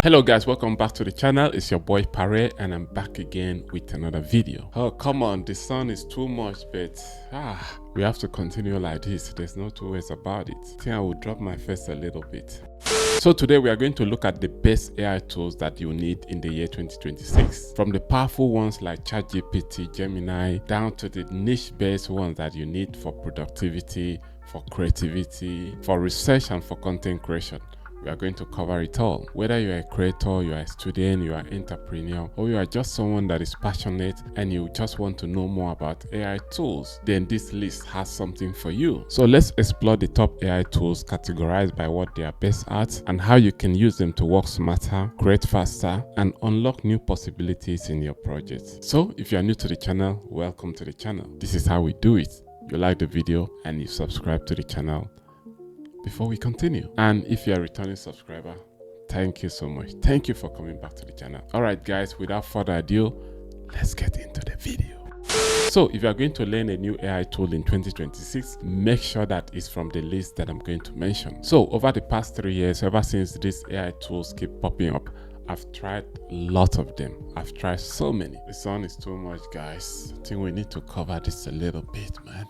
Hello guys, welcome back to the channel. It's your boy Pare and I'm back again with another video. Oh come on, the sun is too much, but we have to continue like this. There's no two ways about it. I think I will drop my face a little bit. So today we are going to look at the best AI tools that you need in the year 2026. From the powerful ones like ChatGPT, Gemini, down to the niche-based ones that you need for productivity, for creativity, for research and for content creation. We are going to cover it all. Whether you are a creator, you are a student, you are an entrepreneur, or you are just someone that is passionate and you just want to know more about AI tools, then this list has something for you. So let's explore the top AI tools categorized by what they are best at and how you can use them to work smarter, create faster, and unlock new possibilities in your projects. So if you are new to the channel, welcome to the channel. This is how we do it. You like the video and you subscribe to the channel before we continue. And if you're a returning subscriber, thank you so much. Thank you for coming back to the channel. All right guys, without further ado, let's get into the video. So if you're going to learn a new AI tool in 2026, make sure that it's from the list that I'm going to mention. So over the past 3 years, ever since these AI tools keep popping up, I've tried a lot of them. I've tried so many. The sun is too much, guys. I think we need to cover this a little bit, man.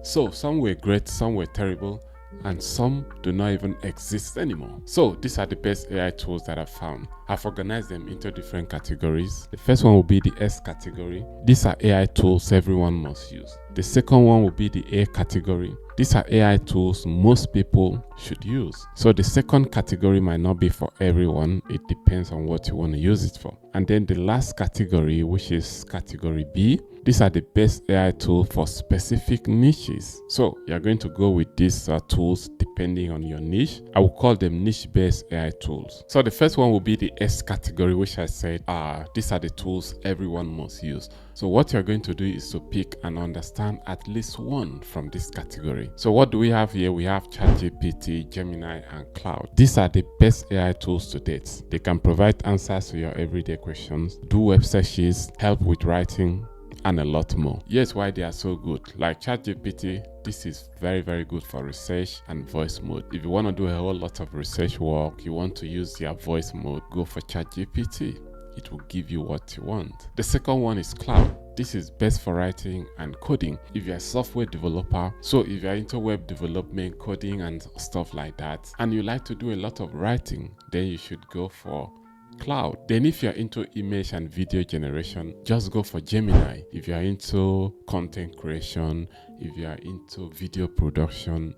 So some were great, some were terrible, and some do not even exist anymore. So these are the best AI tools that I've found. I've organized them into different categories. The first one will be the S category. These are AI tools everyone must use. The second one will be the A category. These are AI tools most people should use. So the second category might not be for everyone. It depends on what you want to use it for. And then the last category, which is category B, these are the best AI tools for specific niches. So you're going to go with these tools depending on your niche. I will call them niche-based AI tools. So the first one will be the S category, which I said, these are the tools everyone must use. So what you're going to do is to pick and understand at least one from this category. So what do we have here? We have ChatGPT, Gemini, and Cloud. These are the best AI tools to date. They can provide answers to your everyday questions, do web searches, help with writing, and a lot more. Yes, why they are so good. Like ChatGPT, this is very, very good for research and voice mode. If you want to do a whole lot of research work, you want to use your voice mode, go for ChatGPT. It will give you what you want. The second one is Cloud. This is best for writing and coding. If you're a software developer, so if you're into web development, coding and stuff like that, and you like to do a lot of writing, then you should go for Cloud. Then if you're into image and video generation, just go for Gemini. If you're into content creation, if you're into video production,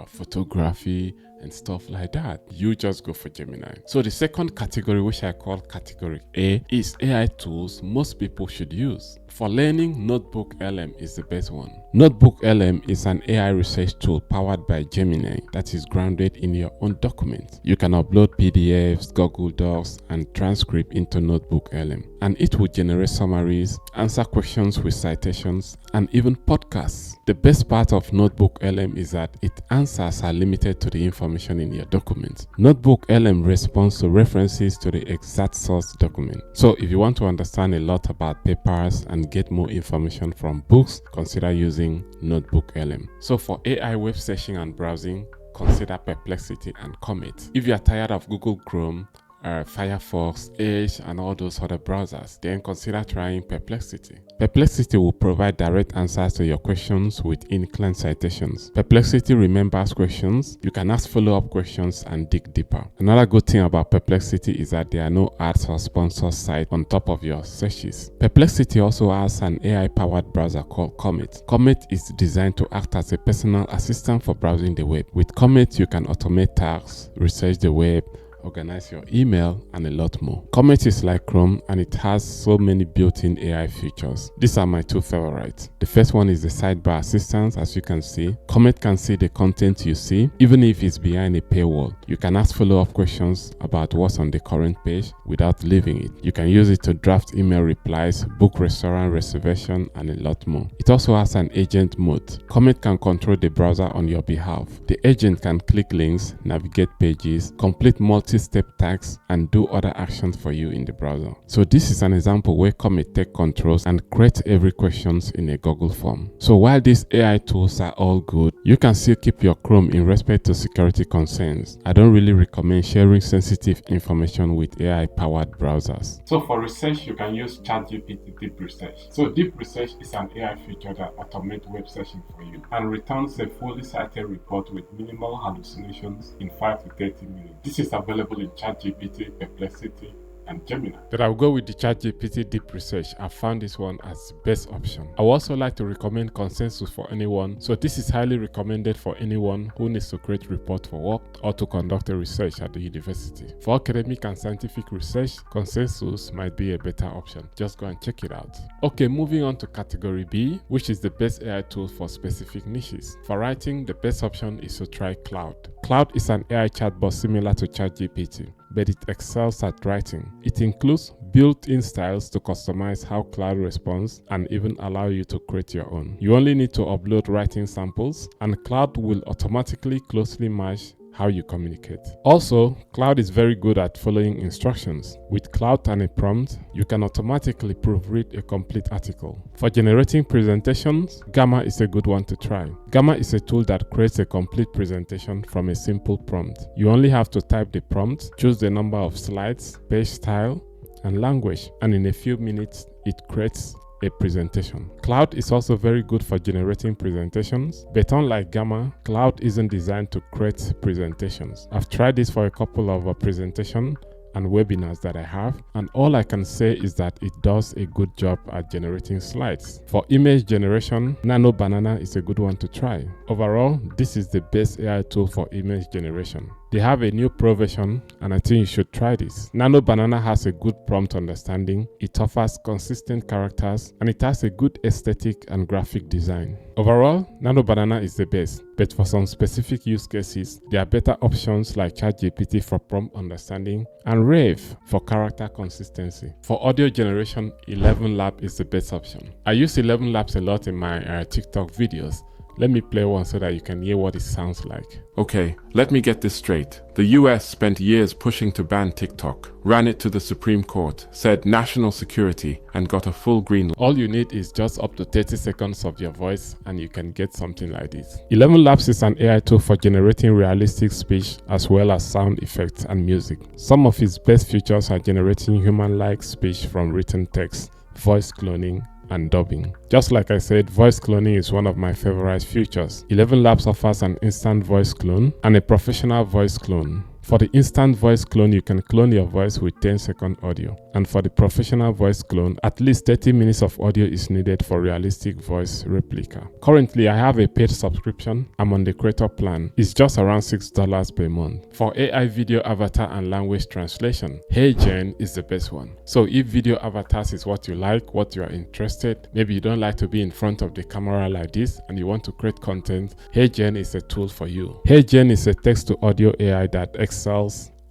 photography and stuff like that, you just go for Gemini. So the second category, which I call category A, is AI tools most people should use. For learning, Notebook LM is the best one. Notebook LM is an AI research tool powered by Gemini that is grounded in your own document. You can upload PDFs, Google Docs, and transcript into Notebook LM, and it will generate summaries, answer questions with citations, and even podcasts. The best part of Notebook LM is that its answers are limited to the information in your document. Notebook LM responds to references to the exact source document. So if you want to understand a lot about papers and get more information from books, consider using Notebook LM. So for AI web searching and browsing, consider Perplexity and Comet. If you are tired of Google Chrome, Firefox, Edge, and all those other browsers, then consider trying Perplexity. Perplexity will provide direct answers to your questions with inclined citations. Perplexity remembers questions. You can ask follow-up questions and dig deeper. Another good thing about Perplexity is that there are no ads or sponsor sites on top of your searches. Perplexity also has an AI-powered browser called Comet. Comet is designed to act as a personal assistant for browsing the web. With Comet, you can automate tasks, research the web, organize your email, and a lot more. Comet is like Chrome and it has so many built-in AI features. These are my two favorites. The first one is the sidebar assistance. As you can see, Comet can see the content you see, even if it's behind a paywall. You can ask follow-up questions about what's on the current page without leaving it. You can use it to draft email replies, book restaurant reservation, and a lot more. It also has an agent mode. Comet can control the browser on your behalf. The agent can click links, navigate pages, complete multi multi-step tasks and do other actions for you in the browser. So this is an example where Comet take controls and create every questions in a Google form. So while these AI tools are all good, you can still keep your Chrome in respect to security concerns. I don't really recommend sharing sensitive information with AI-powered browsers. So for research, you can use ChatGPT Deep Research. So Deep Research is an AI feature that automates web searching for you and returns a fully cited report with minimal hallucinations in 5 to 30 minutes. This is available in ChatGPT, Perplexity, and Gemini. But I'll go with the ChatGPT Deep Research. I found this one as the best option. I would also like to recommend Consensus for anyone. So this is highly recommended for anyone who needs to create report for work or to conduct a research at the university. For academic and scientific research, Consensus might be a better option. Just go and check it out. Okay, moving on to category B, which is the best AI tool for specific niches. For writing, the best option is to try Claude. Claude is an AI chatbot similar to ChatGPT, but it excels at writing. It includes built-in styles to customize how Claude responds and even allow you to create your own. You only need to upload writing samples and Claude will automatically closely match how you communicate. Also, Claude is very good at following instructions. With Claude and a prompt, you can automatically proofread a complete article. For generating presentations, Gamma is a good one to try. Gamma is a tool that creates a complete presentation from a simple prompt. You only have to type the prompt, choose the number of slides, page style, and language, and in a few minutes, it creates a presentation. Claude is also very good for generating presentations, but unlike Gamma, Claude isn't designed to create presentations. I've tried this for a couple of presentations and webinars that I have, and all I can say is that it does a good job at generating slides. For image generation, Nano Banana is a good one to try. Overall, this is the best AI tool for image generation. They have a new pro version and I think you should try this. Nano Banana has a good prompt understanding, it offers consistent characters, and it has a good aesthetic and graphic design. Overall, Nano Banana is the best, but for some specific use cases, there are better options like ChatGPT for prompt understanding and Rave for character consistency. For audio generation, 11lab is the best option. I use 11labs a lot in my TikTok videos. Let me play one so that you can hear what it sounds like. Okay, let me get this straight. The US spent years pushing to ban TikTok, ran it to the Supreme Court, said national security, and got a full green light. All you need is just up to 30 seconds of your voice and you can get something like this. 11labs is an AI tool for generating realistic speech as well as sound effects and music. Some of its best features are generating human-like speech from written text, voice cloning, and dubbing. Just like I said, voice cloning is one of my favorite features. 11labs offers an instant voice clone and a professional voice clone. For the instant voice clone, you can clone your voice with 10-second audio. And for the professional voice clone, at least 30 minutes of audio is needed for realistic voice replica. Currently, I have a paid subscription. I'm on the creator plan. It's just around $6 per month. For AI video avatar and language translation, HeyGen is the best one. So if video avatars is what you like, what you are interested, maybe you don't like to be in front of the camera like this and you want to create content, HeyGen is a tool for you. HeyGen is a text-to-audio AI that excels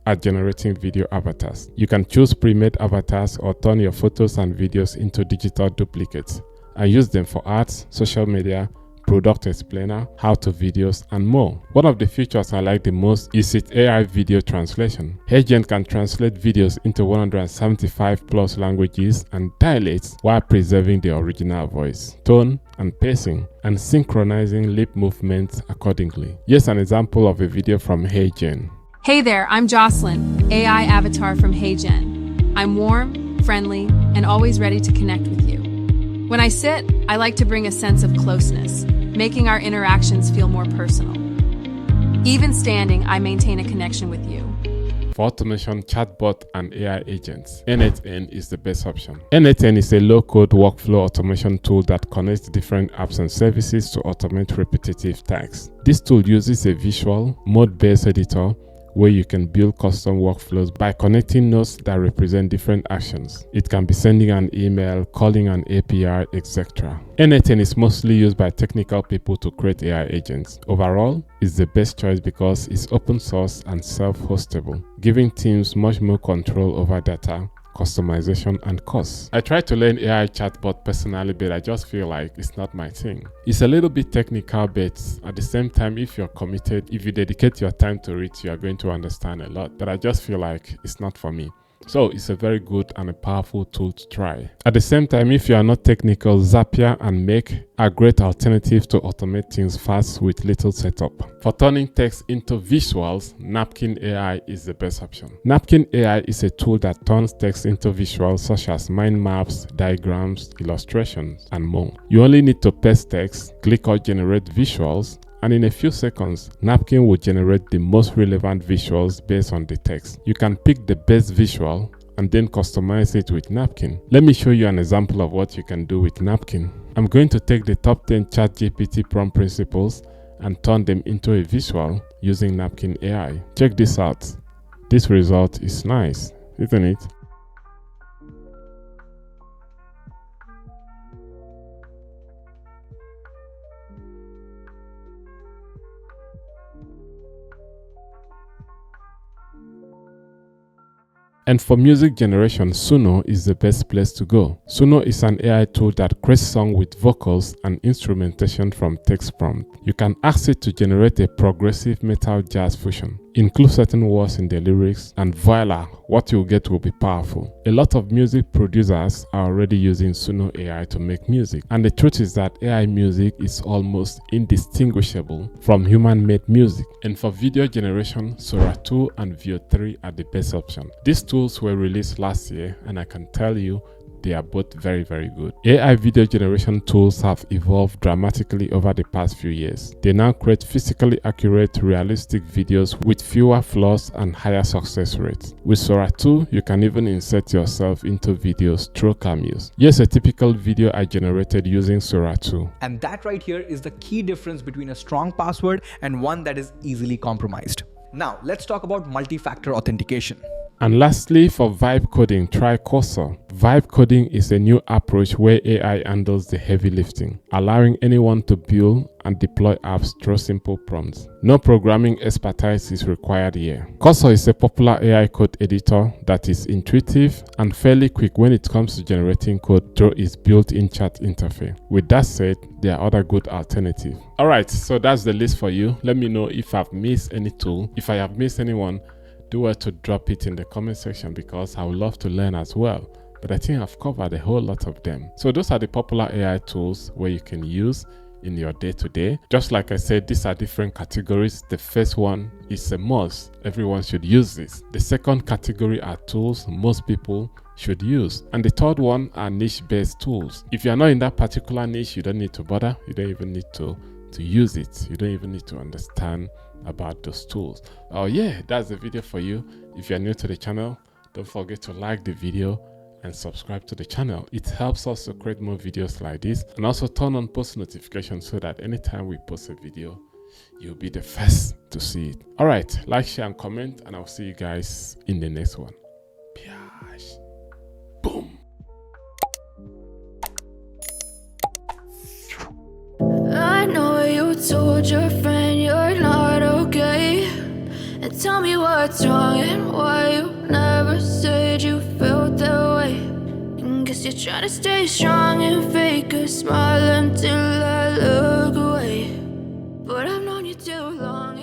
at generating video avatars. You can choose pre-made avatars or turn your photos and videos into digital duplicates and use them for arts, social media, product explainer, how-to videos, and more. One of the features I like the most is its AI video translation. HeyGen can translate videos into 175 plus languages and dialects while preserving the original voice, tone, and pacing, and synchronizing lip movements accordingly. Here's an example of a video from HeyGen. Hey there, I'm Jocelyn, AI avatar from HeyGen. I'm warm, friendly, and always ready to connect with you. When I sit, I like to bring a sense of closeness, making our interactions feel more personal. Even standing, I maintain a connection with you. For automation, chatbot, and AI agents, N8N is the best option. N8N is a low-code workflow automation tool that connects different apps and services to automate repetitive tasks. This tool uses a visual, mode-based editor where you can build custom workflows by connecting nodes that represent different actions. It can be sending an email, calling an API, etc. N8N is mostly used by technical people to create AI agents. Overall, it's the best choice because it's open source and self-hostable, giving teams much more control over data, customization, and cost. I tried to learn AI chatbot personally, but I just feel like it's not my thing. It's a little bit technical, but at the same time, if you're committed, if you dedicate your time to it, you are going to understand a lot. But I just feel like it's not for me. So it's a very good and a powerful tool to try. At the same time, if you are not technical, Zapier and Make are great alternatives to automate things fast with little setup. For turning text into visuals, Napkin AI is the best option. Napkin AI is a tool that turns text into visuals such as mind maps, diagrams, illustrations, and more. You only need to paste text, click or generate visuals, and in a few seconds, Napkin will generate the most relevant visuals based on the text. You can pick the best visual and then customize it with Napkin. Let me show you an example of what you can do with Napkin. I'm going to take the top 10 ChatGPT prompt principles and turn them into a visual using Napkin AI. Check this out. This result is nice, isn't it? And for music generation, Suno is the best place to go. Suno is an AI tool that creates songs with vocals and instrumentation from text prompt. You can ask it to generate a progressive metal jazz fusion. Include certain words in the lyrics, and voila, what you'll get will be powerful. A lot of music producers are already using Suno AI to make music, and the truth is that AI music is almost indistinguishable from human-made music. And for video generation, Sora 2 and Veo 3 are the best option. These tools were released last year, and I can tell you they are both very, very good. AI video generation tools have evolved dramatically over the past few years. They now create physically accurate, realistic videos with fewer flaws and higher success rates. With Sora 2, you can even insert yourself into videos through cameos. Here's a typical video I generated using Sora 2. And that right here is the key difference between a strong password and one that is easily compromised. Now, let's talk about multi-factor authentication. And lastly, for vibe coding, try Cursor. Vibe coding is a new approach where AI handles the heavy lifting, allowing anyone to build and deploy apps through simple prompts. No programming expertise is required here. Cursor is a popular AI code editor that is intuitive and fairly quick when it comes to generating code through its built-in chat interface. With that said, there are other good alternatives. Alright, so that's the list for you. Let me know if I've missed any tool. If I have missed anyone, do well to drop it in the comment section because I would love to learn as well. But I think I've covered a whole lot of them. So those are the popular AI tools where you can use in your day-to-day. Just like I said, these are different categories. The first one is a must. Everyone should use this. The second category are tools most people should use. And the third one are niche-based tools. If you're not in that particular niche, you don't need to bother. You don't even need to use it. You don't even need to understand about those tools. Oh yeah, that's the video for you. If you're new to the channel, don't forget to like the video and subscribe to the channel. It helps us to create more videos like this, and also turn on post notifications so that anytime we post a video, you'll be the first to see it. All right, like, share, and comment, and I'll see you guys in the next one. Piash. Boom. I know you told your friend you're not okay, and tell me what's wrong and why you never said you felt that way. And guess you're trying to stay strong and fake a smile until I look away, but I've known you too long.